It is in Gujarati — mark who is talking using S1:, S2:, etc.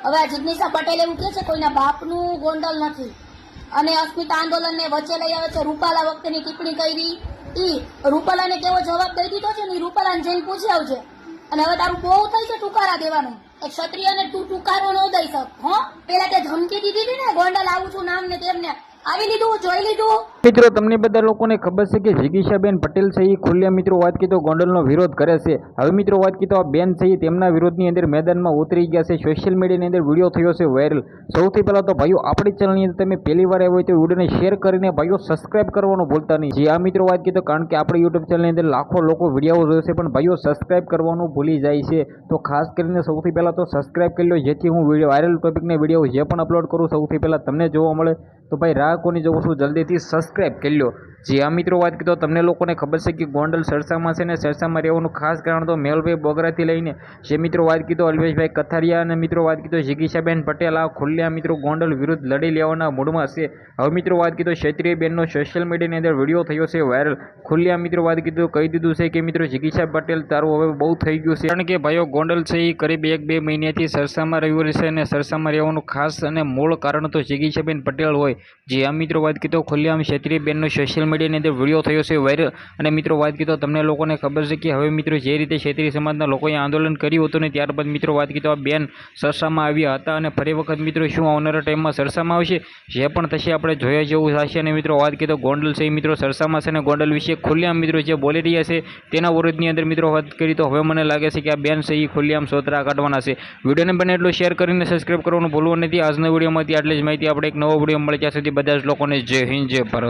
S1: હવે આ જિગ્નેશા પટેલ એવું કહે છે કોઈના બાપનું ગોંડલ નથી અને અસ્મિતા આંદોલનને વચ્ચે લઈ આવે છે. રૂપાલા વખતેની ટિપ્પણી કરી ઈ રૂપાલાને કેવો જવાબ દઈ દીધો છે ને ઈ રૂપાલાને જઈને પૂછી આવજે. અને હવે તારું બહુ થઈ છે ટુકારા દેવાનું. એક ક્ષત્રિયને તું ટુકારો ન દઈ શક. હો પેલા તે ધમકી દીધી હતી ને ગોંડલ આવું છું નામ ને તેમને આવી લીધું જોઈ લીધું.
S2: મિત્રો તમને બધા લોકોને ખબર છે કે જિગીશાબેન પટેલ છે એ ખુલ્લા મિત્રો વાત કીધો ગોંડલનો વિરોધ કરે છે. હવે મિત્રો વાત કીધો આ બેન છે એ તેમના વિરોધની અંદર મેદાનમાં ઉતરી ગયા છે. સોશિયલ મીડિયાની અંદર વિડીયો થયો છે વાયરલ. સૌથી પહેલાં તો ભાઈઓ આપણી ચેનલની અંદર તમે પહેલી વાર આવ્યો હોય તો વિડીયોને શેર કરીને ભાઈઓ સબસ્ક્રાઇબ કરવાનું ભૂલતા નહીં. જે આ મિત્રો વાત કીધો કારણ કે આપણી યુટ્યુબ ચેનલની અંદર લાખો લોકો વિડીયો જોશે પણ ભાઈઓ સબસ્ક્રાઇબ કરવાનું ભૂલી જાય છે. તો ખાસ કરીને સૌથી પહેલાં તો સબસ્ક્રાઇબ કરી લો જેથી હું વાયરલ ટોપિકના વિડીયો જે પણ અપલોડ કરું સૌથી પહેલાં તમને જોવા મળે. તો ભાઈ રાહ કોની જોઉં છું જલ્દીથી સબસ્ક્રાઇબ કરી લો. જે આ મિત્રો વાત કીધો તમને લોકોને ખબર છે કે ગોંડલ સરસામાં છે ને સરસામાં રહેવાનું ખાસ કારણ તો મેહુલભાઈ બોગરાથી લઈને જે મિત્રો વાત કીધો અલ્પેશભાઈ કથારિયા અને મિત્રો વાત કીધો જિગીશાબેન પટેલ આ ખુલ્લા મિત્રો ગોંડલ વિરુદ્ધ લડી લેવાના મૂડમાં છે. હવે મિત્રો વાત કીધો ક્ષત્રિય બેનનો સોશિયલ મીડિયાની અંદર વિડીયો થયો છે વાયરલ. ખુલ્લા મિત્રો વાત કીધું કહી દીધું છે કે મિત્રો જિગીશા પટેલ તારું હવે બહુ થઈ ગયું છે કારણ કે ભાઈઓ ગોંડલ છે એ કરીબ 1-2 મહિનાથી સરસામાં રહ્યું છે અને સરસામાં રહેવાનું ખાસ અને મૂળ કારણ તો જિગીશાબેન પટેલ હોય. જે આ મિત્રો વાત કીધો ખુલ્લામ ક્ષત્રિય બેનનો સોશિયલ મીડિયાની અંદર વિડીયો થયો છે વાયરલ. અને મિત્રો વાત કીધો તમને લોકોને ખબર છે કે હવે મિત્રો જે રીતે ક્ષત્રિય સમાજના લોકોએ આંદોલન કર્યું હતું ને ત્યારબાદ મિત્રો વાત કીધો આ બેન સરસામાં આવ્યા હતા અને ફરી વખત મિત્રો શું આવનારા ટાઈમમાં સરસામાં આવશે જે પણ થશે આપણે જોયા જેવું થશે. અને મિત્રો વાત કીધો ગોંડલ છે મિત્રો સરસામાં છે અને ગોંડલ વિશે ખુલ્લામ મિત્રો જે બોલી રહ્યા છે તેના વિરોધની અંદર મિત્રો વાત કરી તો હવે મને લાગે છે કે આ બેન છે એ ખુલ્લામ સોતરા કાઢવાના છે. વિડીયોને બને એટલું શેર કરીને સબસ્ક્રાઇબ કરવાનું ભૂલવું નથી. આજના વિડીયોમાંથી આટલી જ માહિતી. આપણે એક નવો વિડીયો મળે ત્યાં સુધી બધા જ લોકોને જય હિન્દ જય ભારત.